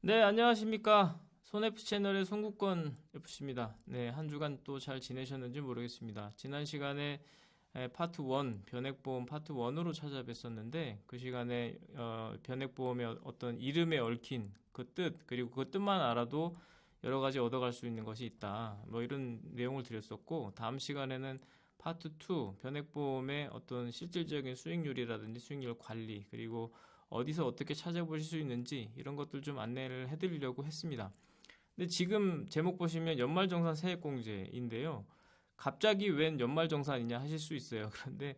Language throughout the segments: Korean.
네, 안녕하십니까. 손F 채널의 송국권 FC입니다. 네, 한 주간 또 잘 지내셨는지 모르겠습니다. 지난 시간에 파트 1, 변액보험 파트 1으로 찾아뵀었는데 그 시간에 변액보험의 어떤 이름에 얽힌 그 뜻, 그리고 그 뜻만 알아도 여러 가지 얻어갈 수 있는 것이 있다. 뭐 이런 내용을 드렸었고, 다음 시간에는 파트 2, 변액보험의 어떤 실질적인 수익률이라든지 수익률 관리, 그리고 어디서 어떻게 찾아보실 수 있는지 이런 것들 좀 안내를 해드리려고 했습니다. 근데 지금 제목 보시면 연말정산 세액공제인데요. 갑자기 웬 연말정산이냐 하실 수 있어요. 그런데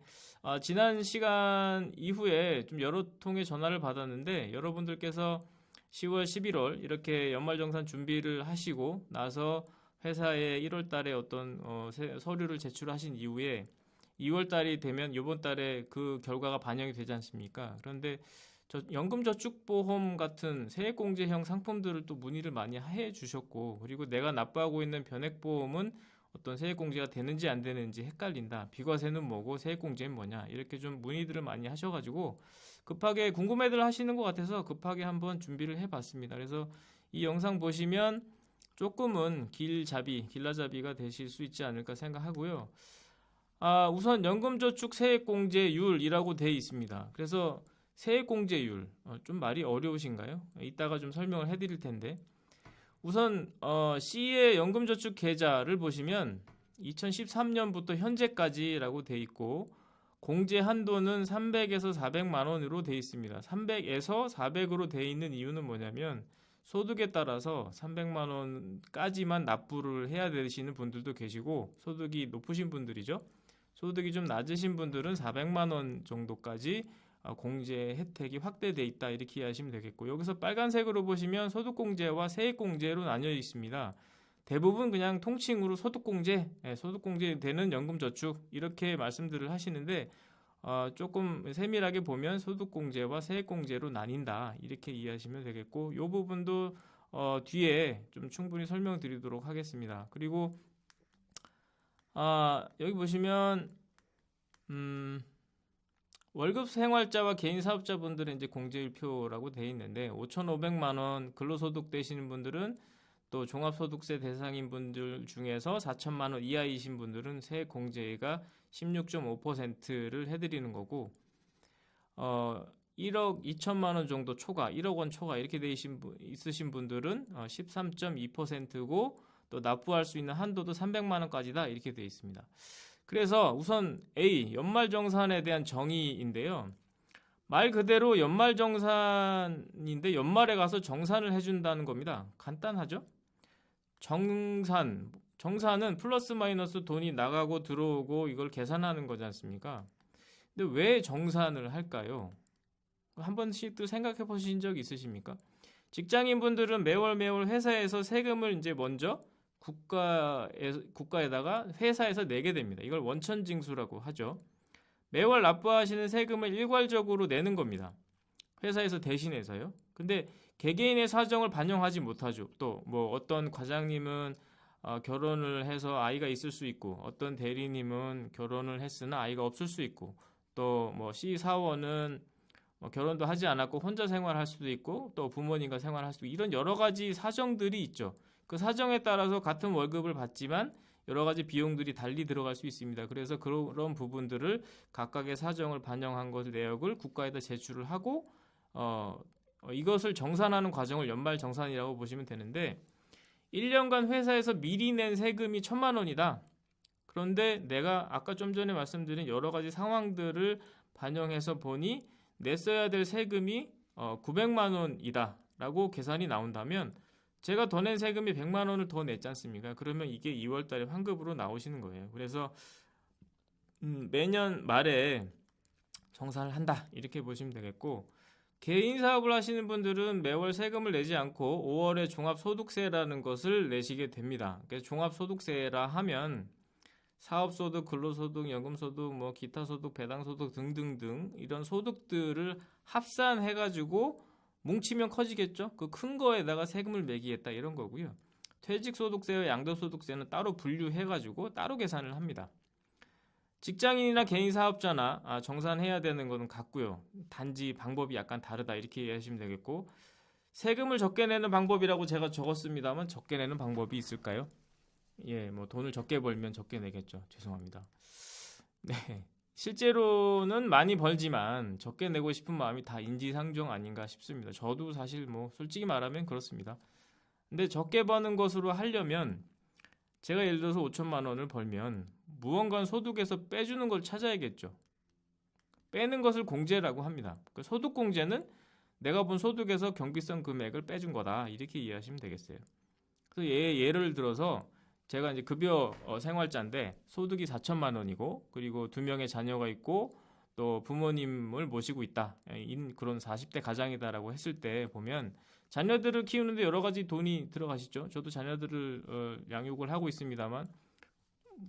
지난 시간 이후에 좀 여러 통의 전화를 받았는데 여러분들께서 10월, 11월 이렇게 연말정산 준비를 하시고 나서 회사에 1월 달에 어떤 서류를 제출하신 이후에 2월 달이 되면 이번 달에 그 결과가 반영이 되지 않습니까? 그런데 연금저축보험 같은 세액공제형 상품들을 또 문의를 많이 해 주셨고, 그리고 내가 납부하고 있는 변액보험은 어떤 세액공제가 되는지 안 되는지 헷갈린다. 비과세는 뭐고 세액공제는 뭐냐. 이렇게 좀 문의들을 많이 하셔가지고 급하게 궁금해들 하시는 것 같아서 급하게 한번 준비를 해봤습니다. 그래서 이 영상 보시면 조금은 길라잡이가 되실 수 있지 않을까 생각하고요. 우선 연금저축 세액공제율이라고 되어 있습니다. 그래서 세액공제율, 좀 말이 어려우신가요? 이따가 좀 설명을 해드릴 텐데, 우선 C의 연금저축 계좌를 보시면 2013년부터 현재까지라고 되어 있고, 공제 한도는 300에서 400만 원으로 되어 있습니다. 300에서 400으로 되어 있는 이유는 뭐냐면 소득에 따라서 300만 원까지만 납부를 해야 되시는 분들도 계시고, 소득이 높으신 분들이죠. 소득이 좀 낮으신 분들은 400만 원 정도까지 공제 혜택이 확대되어 있다, 이렇게 이해하시면 되겠고, 여기서 빨간색으로 보시면 소득공제와 세액공제로 나뉘어 있습니다. 대부분 그냥 통칭으로 소득공제 되는 연금저축 이렇게 말씀들을 하시는데 조금 세밀하게 보면 소득공제와 세액공제로 나뉜다, 이렇게 이해하시면 되겠고, 이 부분도 뒤에 좀 충분히 설명드리도록 하겠습니다. 그리고 여기 보시면 월급 생활자와 개인 사업자분들은 이제 공제율표라고 되어 있는데 5,500만 원 근로소득 되시는 분들은, 또 종합소득세 대상인 분들 중에서 4천만 원 이하이신 분들은 세액 공제가 16.5%를 해드리는 거고, 1억 2천만 원 정도 초과, 1억 원 초과 이렇게 있으신 분들은 13.2%고, 또 납부할 수 있는 한도도 300만 원까지다, 이렇게 되어 있습니다. 그래서 우선 A, 연말정산에 대한 정의인데요. 말 그대로 연말정산인데 연말에 가서 정산을 해준다는 겁니다. 간단하죠? 정산은 플러스 마이너스 돈이 나가고 들어오고 이걸 계산하는 거지 않습니까? 근데 왜 정산을 할까요? 한 번씩도 생각해 보신 적 있으십니까? 직장인분들은 매월 회사에서 세금을 이제 먼저 국가에다가 회사에서 내게 됩니다. 이걸 원천징수라고 하죠. 매월 납부하시는 세금을 일괄적으로 내는 겁니다. 회사에서 대신해서요. 근데 개개인의 사정을 반영하지 못하죠. 또 뭐 어떤 과장님은 결혼을 해서 아이가 있을 수 있고, 어떤 대리님은 결혼을 했으나 아이가 없을 수 있고, 또 뭐 C 사원은 결혼도 하지 않았고 혼자 생활할 수도 있고, 또 부모님과 생활할 수도 있고, 이런 여러 가지 사정들이 있죠. 그 사정에 따라서 같은 월급을 받지만 여러 가지 비용들이 달리 들어갈 수 있습니다. 그래서 그런 부분들을 각각의 사정을 반영한 것 내역을 국가에다 제출을 하고 이것을 정산하는 과정을 연말정산이라고 보시면 되는데, 1년간 회사에서 미리 낸 세금이 1,000만 원이다. 그런데 내가 아까 좀 전에 말씀드린 여러 가지 상황들을 반영해서 보니 냈어야 될 세금이 900만 원이다 라고 계산이 나온다면, 제가 더 낸 세금이 100만 원을 더 냈지 않습니까? 그러면 이게 2월 달에 환급으로 나오시는 거예요. 그래서 매년 말에 정산을 한다, 이렇게 보시면 되겠고, 개인 사업을 하시는 분들은 매월 세금을 내지 않고 5월에 종합소득세라는 것을 내시게 됩니다. 그래서 종합소득세라 하면 사업소득, 근로소득, 연금소득, 뭐 기타소득, 배당소득 등등등 이런 소득들을 합산해가지고 뭉치면 커지겠죠? 그 큰 거에다가 세금을 매기겠다, 이런 거고요. 퇴직소득세와 양도소득세는 따로 분류해가지고 따로 계산을 합니다. 직장인이나 개인 사업자나 정산해야 되는 거는 같고요. 단지 방법이 약간 다르다 이렇게 이해하시면 되겠고, 세금을 적게 내는 방법이라고 제가 적었습니다만 적게 내는 방법이 있을까요? 예, 뭐 돈을 적게 벌면 적게 내겠죠. 죄송합니다. 네. 실제로는 많이 벌지만 적게 내고 싶은 마음이 다 인지상정 아닌가 싶습니다. 저도 사실 뭐 솔직히 말하면 그렇습니다. 근데 적게 버는 것으로 하려면 제가 예를 들어서 5천만 원을 벌면 무언가 소득에서 빼주는 걸 찾아야겠죠. 빼는 것을 공제라고 합니다. 그 소득 공제는 내가 본 소득에서 경비성 금액을 빼준 거다. 이렇게 이해하시면 되겠어요. 그래서 예를 들어서 제가 이제 급여 생활자인데 소득이 4천만 원이고 그리고 2명의 자녀가 있고 또 부모님을 모시고 있다. 그런 40대 가장이다라고 했을 때 보면 자녀들을 키우는데 여러 가지 돈이 들어가시죠. 저도 자녀들을 양육을 하고 있습니다만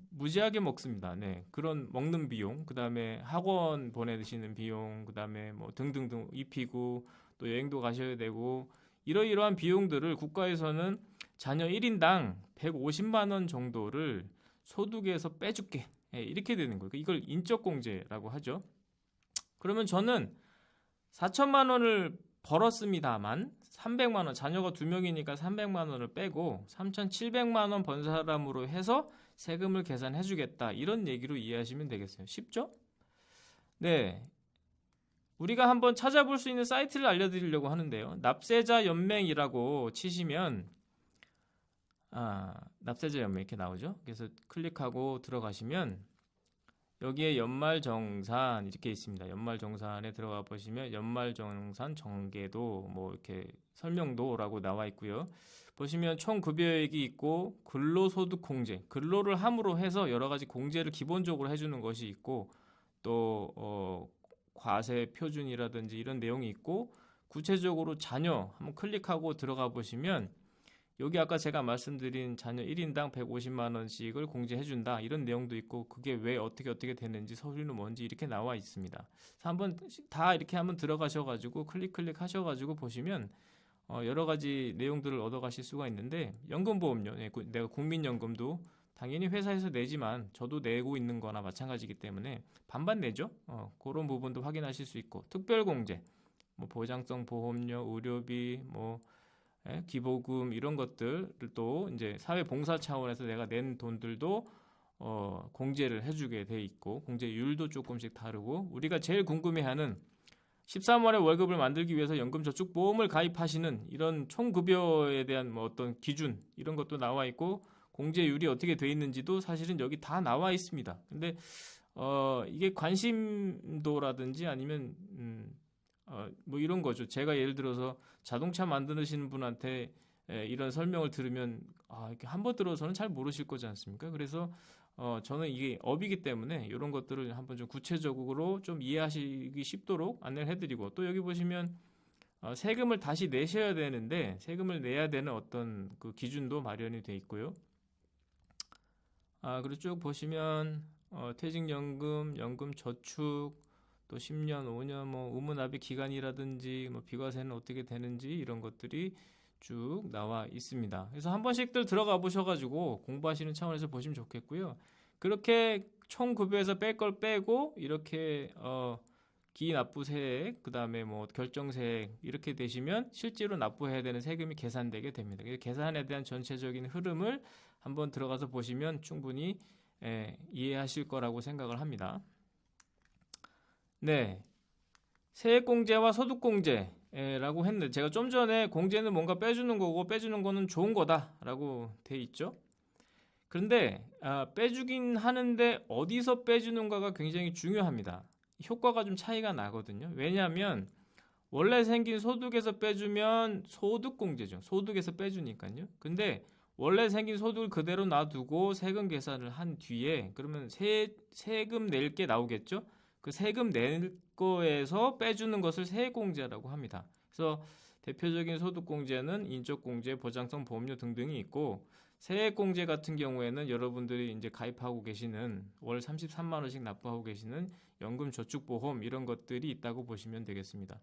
무지하게 먹습니다. 네, 그런 먹는 비용, 그 다음에 학원 보내시는 비용, 그 다음에 뭐 등등등 입히고 또 여행도 가셔야 되고 이러이러한 비용들을 국가에서는 자녀 1인당 150만 원 정도를 소득에서 빼줄게. 이렇게 되는 거예요. 이걸 인적공제라고 하죠. 그러면 저는 4천만 원을 벌었습니다만 300만 원, 자녀가 2명이니까 300만 원을 빼고 3,700만 원 번 사람으로 해서 세금을 계산해 주겠다. 이런 얘기로 이해하시면 되겠어요. 쉽죠? 네. 우리가 한번 찾아볼 수 있는 사이트를 알려드리려고 하는데요. 납세자 연맹이라고 치시면 납세자 연맹 이렇게 나오죠. 그래서 클릭하고 들어가시면 여기에 연말정산 이렇게 있습니다. 연말정산에 들어가 보시면 연말정산 정계도 뭐 이렇게 설명도라고 나와 있고요. 보시면 총 급여액이 있고 근로소득 공제, 근로를 함으로 해서 여러 가지 공제를 기본적으로 해주는 것이 있고 또 과세 표준이라든지 이런 내용이 있고 구체적으로 자녀 한번 클릭하고 들어가 보시면 여기 아까 제가 말씀드린 자녀 1인당 150만 원씩을 공제해준다 이런 내용도 있고 그게 왜 어떻게 되는지 서류는 뭔지 이렇게 나와 있습니다. 그래서 한번 다 이렇게 한번 들어가셔가지고 클릭하셔가지고 보시면 여러 가지 내용들을 얻어가실 수가 있는데 연금보험료, 내가 국민연금도 당연히 회사에서 내지만 저도 내고 있는 거나 마찬가지이기 때문에 반반 내죠. 그런 부분도 확인하실 수 있고 특별공제, 뭐 보장성 보험료, 의료비, 뭐 기보금 이런 것들도 이제 사회봉사 차원에서 내가 낸 돈들도 공제를 해주게 돼 있고 공제율도 조금씩 다르고 우리가 제일 궁금해하는 13월에 월급을 만들기 위해서 연금저축보험을 가입하시는 이런 총급여에 대한 뭐 어떤 기준 이런 것도 나와 있고 공제율이 어떻게 돼 있는지도 사실은 여기 다 나와 있습니다. 근데 이게 관심도라든지 아니면 뭐 이런 거죠. 제가 예를 들어서 자동차 만드시는 분한테 이런 설명을 들으면 이렇게 한 번 들어서는 잘 모르실 거지 않습니까? 그래서 저는 이게 업이기 때문에 이런 것들을 한번 좀 구체적으로 좀 이해하시기 쉽도록 안내를 해드리고 또 여기 보시면 세금을 다시 내셔야 되는데 세금을 내야 되는 어떤 그 기준도 마련이 돼 있고요. 그리고 쭉 보시면 퇴직연금, 연금저축 또 10년, 5년 뭐 의무납입 기간이라든지 뭐 비과세는 어떻게 되는지 이런 것들이 쭉 나와 있습니다. 그래서 한 번씩들 들어가 보셔가지고 공부하시는 차원에서 보시면 좋겠고요. 그렇게 총 급여에서 뺄 걸 빼고 이렇게 기납부세액, 그 다음에 뭐 결정세액 이렇게 되시면 실제로 납부해야 되는 세금이 계산되게 됩니다. 계산에 대한 전체적인 흐름을 한번 들어가서 보시면 충분히 이해하실 거라고 생각을 합니다. 네, 세액공제와 소득공제라고 했는데 제가 좀 전에 공제는 뭔가 빼주는 거고 빼주는 거는 좋은 거다라고 돼 있죠. 그런데 빼주긴 하는데 어디서 빼주는가가 굉장히 중요합니다. 효과가 좀 차이가 나거든요. 왜냐하면 원래 생긴 소득에서 빼주면 소득공제죠. 소득에서 빼주니까요. 근데 원래 생긴 소득을 그대로 놔두고 세금 계산을 한 뒤에 그러면 세금 낼 게 나오겠죠. 그 세금 낼 거에서 빼주는 것을 세액공제라고 합니다. 그래서 대표적인 소득공제는 인적공제, 보장성 보험료 등등이 있고 세액공제 같은 경우에는 여러분들이 이제 가입하고 계시는 월 33만 원씩 납부하고 계시는 연금저축보험 이런 것들이 있다고 보시면 되겠습니다.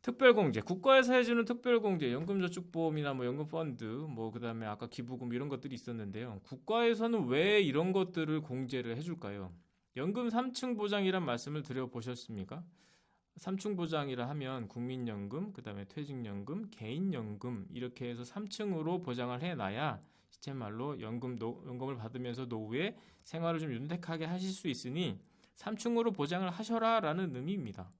특별공제, 국가에서 해주는 특별공제, 연금저축보험이나 뭐 연금펀드, 뭐 그다음에 아까 기부금 이런 것들이 있었는데요. 국가에서는 왜 이런 것들을 공제를 해줄까요? 연금 3층 보장이란 말씀을 드려보셨습니까? 3층 보장이라 하면 국민연금, 그다음에 퇴직연금, 개인연금 이렇게 해서 3층으로 보장을 해놔야 시체 말로 연금을 받으면서 노후에 생활을 좀 윤택하게 하실 수 있으니 3층으로 보장을 하셔라라는 의미입니다.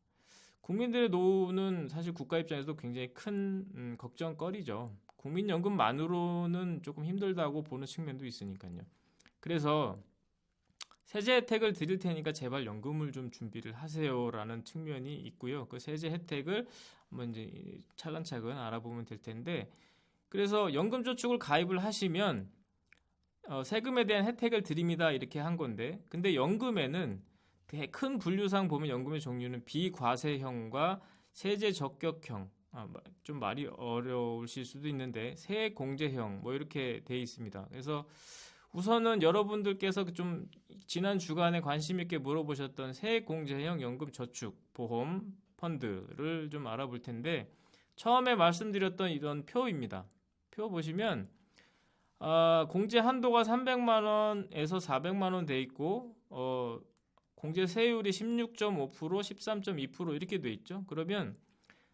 국민들의 노후는 사실 국가 입장에서도 굉장히 큰 걱정거리죠. 국민연금만으로는 조금 힘들다고 보는 측면도 있으니까요. 그래서 세제 혜택을 드릴 테니까 제발 연금을 좀 준비를 하세요라는 측면이 있고요. 그 세제 혜택을 한번 이제 차근차근 알아보면 될 텐데, 그래서 연금저축을 가입을 하시면 세금에 대한 혜택을 드립니다 이렇게 한 건데, 근데 연금에는 되게 큰 분류상 보면 연금의 종류는 비과세형과 세제 적격형, 좀 말이 어려우실 수도 있는데 세공제형 뭐 이렇게 돼 있습니다. 그래서 우선은 여러분들께서 좀 지난 주간에 관심 있게 물어보셨던 세공제형 연금저축보험 펀드를 좀 알아볼 텐데, 처음에 말씀드렸던 이런 표입니다. 표 보시면 공제 한도가 300만 원에서 400만 원 돼 있고 공제 세율이 16.5%, 13.2% 이렇게 돼 있죠. 그러면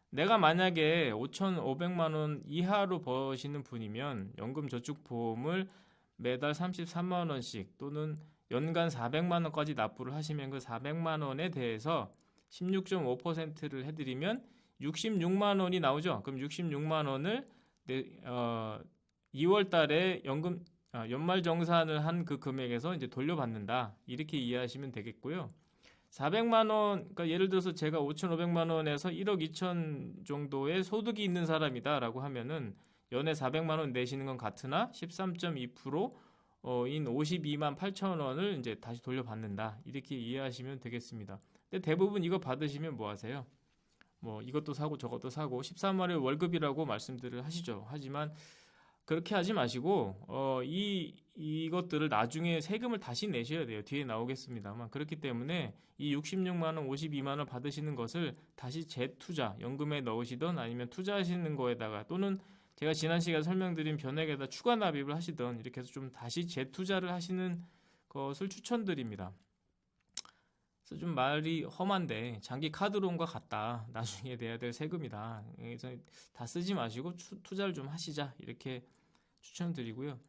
내가 만약에 5,500만 원 이하로 버시는 분이면 연금저축보험을 매달 33만 원씩 또는 연간 400만 원까지 납부를 하시면 그 400만 원에 대해서 16.5%를 해드리면 66만 원이 나오죠. 그럼 66만 원을 2월 달에 연말 정산을 한 그 금액에서 이제 돌려받는다. 이렇게 이해하시면 되겠고요. 400만 원, 그러니까 예를 들어서 제가 5,500만 원에서 1억 2천 정도의 소득이 있는 사람이다라고 하면은 연에 400만 원 내시는 건 같으나 13.2%인 52만 8천 원을 이제 다시 돌려받는다. 이렇게 이해하시면 되겠습니다. 근데 대부분 이거 받으시면 뭐 하세요? 뭐 이것도 사고 저것도 사고 13만 원의 월급이라고 말씀들을 하시죠. 하지만 그렇게 하지 마시고 이것들을 나중에 세금을 다시 내셔야 돼요. 뒤에 나오겠습니다만. 그렇기 때문에 이 66만 원, 52만 원 받으시는 것을 다시 재투자, 연금에 넣으시던 아니면 투자하시는 거에다가 또는 제가 지난 시간에 설명드린 변액에다 추가 납입을 하시던 이렇게 해서 좀 다시 재투자를 하시는 것을 추천드립니다. 그래서 좀 말이 험한데 장기 카드론과 같다. 나중에 내야 될 세금이다. 그래서 다 쓰지 마시고 투자를 좀 하시자. 이렇게 추천드리고요.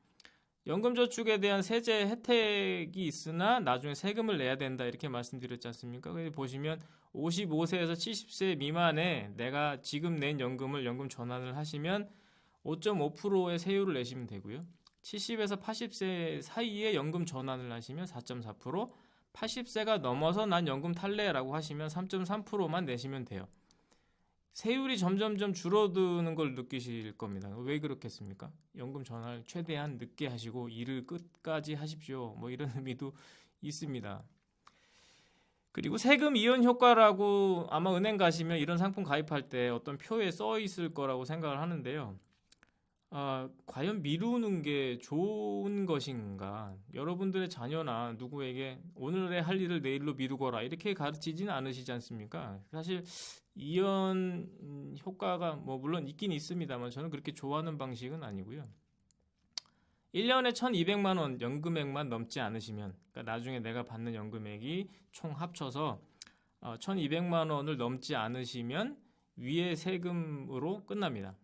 연금저축에 대한 세제 혜택이 있으나 나중에 세금을 내야 된다. 이렇게 말씀드렸지 않습니까? 보시면 55세에서 70세 미만에 내가 지금 낸 연금을 연금 전환을 하시면 5.5%의 세율을 내시면 되고요. 70에서 80세 사이에 연금 전환을 하시면 4.4%, 80세가 넘어서 난 연금 탈래라고 하시면 3.3%만 내시면 돼요. 세율이 점점점 줄어드는 걸 느끼실 겁니다. 왜 그렇겠습니까? 연금 전환을 최대한 늦게 하시고 일을 끝까지 하십시오. 뭐 이런 의미도 있습니다. 그리고 세금 이연 효과라고 아마 은행 가시면 이런 상품 가입할 때 어떤 표에 써 있을 거라고 생각을 하는데요. 과연 미루는 게 좋은 것인가? 여러분들의 자녀나 누구에게 오늘의 할 일을 내일로 미루거라 이렇게 가르치지는 않으시지 않습니까? 사실 이연 효과가 뭐 물론 있긴 있습니다만 저는 그렇게 좋아하는 방식은 아니고요. 1년에 1,200만 원 연금액만 넘지 않으시면, 그러니까 나중에 내가 받는 연금액이 총 합쳐서 1,200만 원을 넘지 않으시면 위에 세금으로 끝납니다.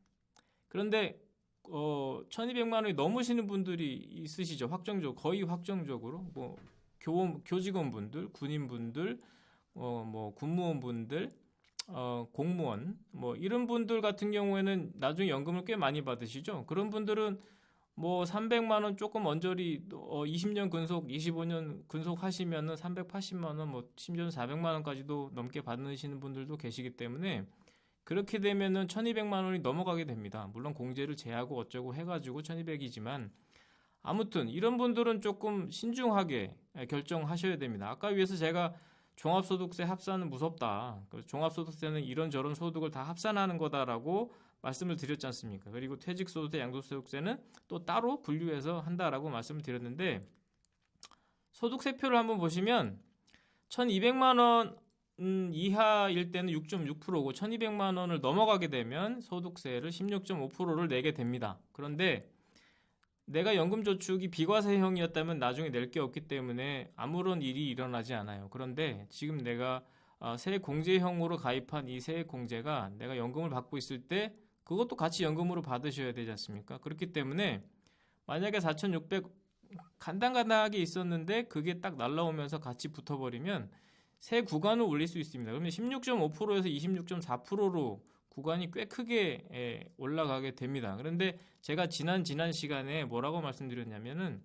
그런데 1,200만 원이 넘으시는 분들이 있으시죠. 거의 확정적으로 뭐 교직원분들, 군인분들, 뭐 군무원분들, 공무원 뭐 이런 분들 같은 경우에는 나중에 연금을 꽤 많이 받으시죠. 그런 분들은 뭐 300만 원 조금 언저리 20년 근속, 25년 근속 하시면은 380만 원, 뭐 심지어는 400만 원까지도 넘게 받으시는 분들도 계시기 때문에 그렇게 되면은 1,200만 원이 넘어가게 됩니다. 물론 공제를 제하고 어쩌고 해가지고 1,200이지만 아무튼 이런 분들은 조금 신중하게 결정하셔야 됩니다. 아까 위에서 제가 종합소득세 합산은 무섭다. 종합소득세는 이런저런 소득을 다 합산하는 거다라고 말씀을 드렸지 않습니까? 그리고 퇴직소득세, 양도소득세는 또 따로 분류해서 한다라고 말씀을 드렸는데 소득세표를 한번 보시면 1,200만 원 이하일 때는 6.6%고 1200만 원을 넘어가게 되면 소득세를 16.5%를 내게 됩니다. 그런데 내가 연금저축이 비과세형이었다면 나중에 낼 게 없기 때문에 아무런 일이 일어나지 않아요. 그런데 지금 내가 세액공제형으로 가입한 이 세액공제가 내가 연금을 받고 있을 때 그것도 같이 연금으로 받으셔야 되지 않습니까? 그렇기 때문에 만약에 4,600 간당간당하게 있었는데 그게 딱 날라오면서 같이 붙어버리면 세 구간을 올릴 수 있습니다. 그러면 16.5%에서 26.4%로 구간이 꽤 크게 올라가게 됩니다. 그런데 제가 지난 시간에 뭐라고 말씀드렸냐면은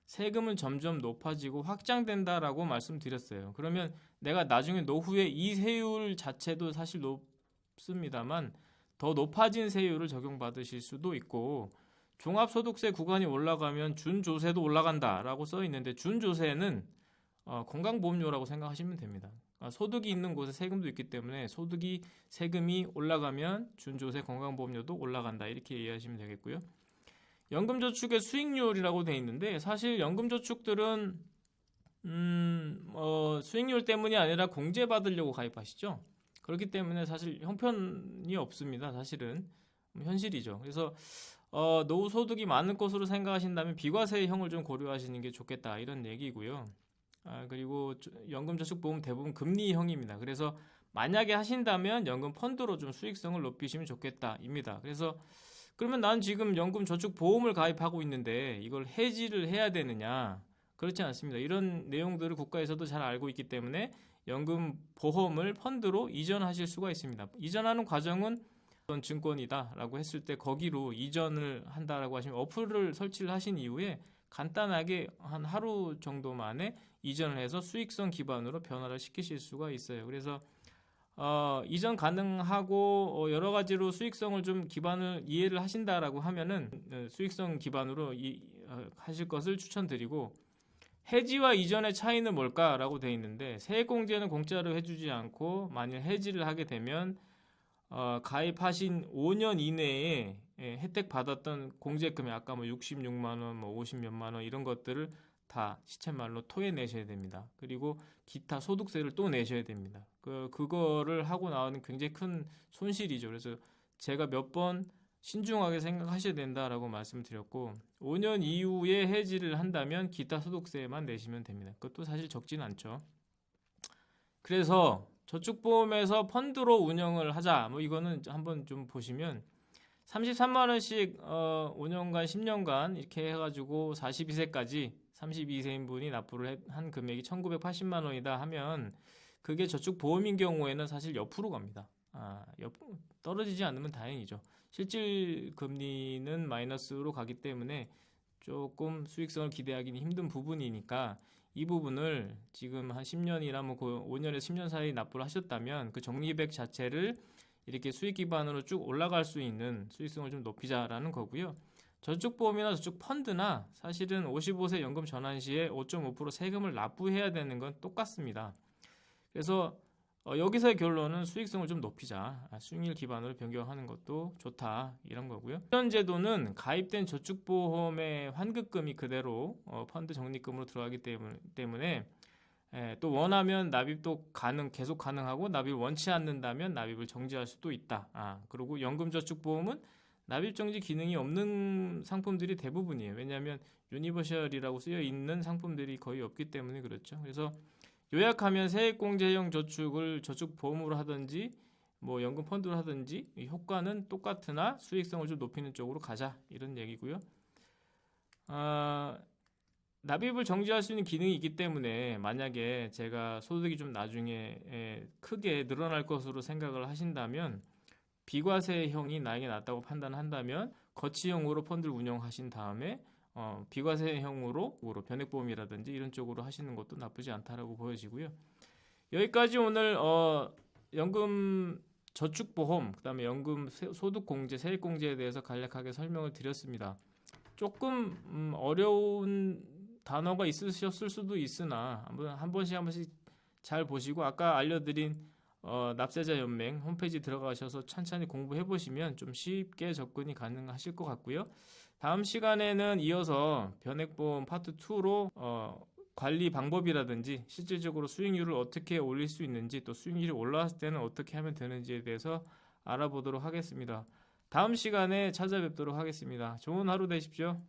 세금은 점점 높아지고 확장된다라고 말씀드렸어요. 그러면 내가 나중에 노후에 이 세율 자체도 사실 높습니다만 더 높아진 세율을 적용받으실 수도 있고 종합소득세 구간이 올라가면 준조세도 올라간다라고 써 있는데 준조세는 건강보험료라고 생각하시면 됩니다. 소득이 있는 곳에 세금도 있기 때문에 세금이 올라가면 준조세 건강보험료도 올라간다 이렇게 이해하시면 되겠고요. 연금저축의 수익률이라고 돼 있는데 사실 연금저축들은 수익률 때문이 아니라 공제받으려고 가입하시죠. 그렇기 때문에 사실 형편이 없습니다. 사실은 현실이죠. 그래서 노후 소득이 많은 것으로 생각하신다면 비과세형을 좀 고려하시는 게 좋겠다 이런 얘기고요. 그리고 연금저축보험 대부분 금리형입니다. 그래서 만약에 하신다면 연금 펀드로 좀 수익성을 높이시면 좋겠다입니다. 그래서 그러면 난 지금 연금저축보험을 가입하고 있는데 이걸 해지를 해야 되느냐? 그렇지 않습니다. 이런 내용들을 국가에서도 잘 알고 있기 때문에 연금보험을 펀드로 이전하실 수가 있습니다. 이전하는 과정은 어떤 증권이다라고 했을 때 거기로 이전을 한다라고 하시면 어플을 설치를 하신 이후에 간단하게 한 하루 정도 만에 이전을 해서 수익성 기반으로 변화를 시키실 수가 있어요. 그래서 이전 가능하고 여러 가지로 수익성을 좀 기반을 이해를 하신다라고 하면은 수익성 기반으로 하실 것을 추천드리고 해지와 이전의 차이는 뭘까라고 되어 있는데 세액공제는 공짜로 해주지 않고 만일 해지를 하게 되면 가입하신 5년 이내에 혜택 받았던 공제금액 아까 뭐 66만 원, 뭐 50몇만 원 이런 것들을 다 시쳇말로 토해내셔야 됩니다. 그리고 기타 소득세를 또 내셔야 됩니다. 그거를 하고 나오는 굉장히 큰 손실이죠. 그래서 제가 몇 번 신중하게 생각하셔야 된다라고 말씀드렸고 5년 이후에 해지를 한다면 기타 소득세만 내시면 됩니다. 그것도 사실 적진 않죠. 그래서 저축보험에서 펀드로 운영을 하자. 뭐 이거는 한번 좀 보시면 33만 원씩 5년간 10년간 이렇게 해가지고 42세까지 32세인 분이 납부를 한 금액이 1,980만 원이다 하면 그게 저축보험인 경우에는 사실 옆으로 갑니다. 떨어지지 않으면 다행이죠. 실질 금리는 마이너스로 가기 때문에 조금 수익성을 기대하기는 힘든 부분이니까 이 부분을 지금 한 10년이나 뭐 5년에서 10년 사이 납부를 하셨다면 그 적립액 자체를 이렇게 수익 기반으로 쭉 올라갈 수 있는 수익성을 좀 높이자라는 거고요. 저축보험이나 저축펀드나 사실은 55세 연금 전환 시에 5.5% 세금을 납부해야 되는 건 똑같습니다. 그래서 여기서의 결론은 수익성을 좀 높이자. 수익률 기반으로 변경하는 것도 좋다. 이런 거고요. 이런 제도는 가입된 저축보험의 환급금이 그대로 펀드 적립금으로 들어가기 때문에 또 원하면 납입도 계속 가능하고 납입을 원치 않는다면 납입을 정지할 수도 있다. 그리고 연금저축보험은 납입 정지 기능이 없는 상품들이 대부분이에요. 왜냐하면 유니버셜이라고 쓰여 있는 상품들이 거의 없기 때문에 그렇죠. 그래서 요약하면 세액공제형 저축을 저축보험으로 하든지 뭐 연금 펀드로 하든지 효과는 똑같으나 수익성을 좀 높이는 쪽으로 가자 이런 얘기고요. 납입을 정지할 수 있는 기능이 있기 때문에 만약에 제가 소득이 좀 나중에 크게 늘어날 것으로 생각을 하신다면 비과세형이 나에게 낫다고 판단한다면 거치형으로 펀드를 운영하신 다음에 비과세형으로 변액보험이라든지 이런 쪽으로 하시는 것도 나쁘지 않다라고 보여지고요. 여기까지 오늘 연금 저축보험 그다음에 연금 소득공제 세액공제에 대해서 간략하게 설명을 드렸습니다. 조금 어려운 단어가 있으셨을 수도 있으나 한 번씩 잘 보시고 아까 알려드린 납세자연맹 홈페이지 들어가셔서 천천히 공부해 보시면 좀 쉽게 접근이 가능하실 것 같고요. 다음 시간에는 이어서 변액보험 파트 2로 관리 방법이라든지 실질적으로 수익률을 어떻게 올릴 수 있는지, 또 수익률이 올라왔을 때는 어떻게 하면 되는지에 대해서 알아보도록 하겠습니다. 다음 시간에 찾아뵙도록 하겠습니다. 좋은 하루 되십시오.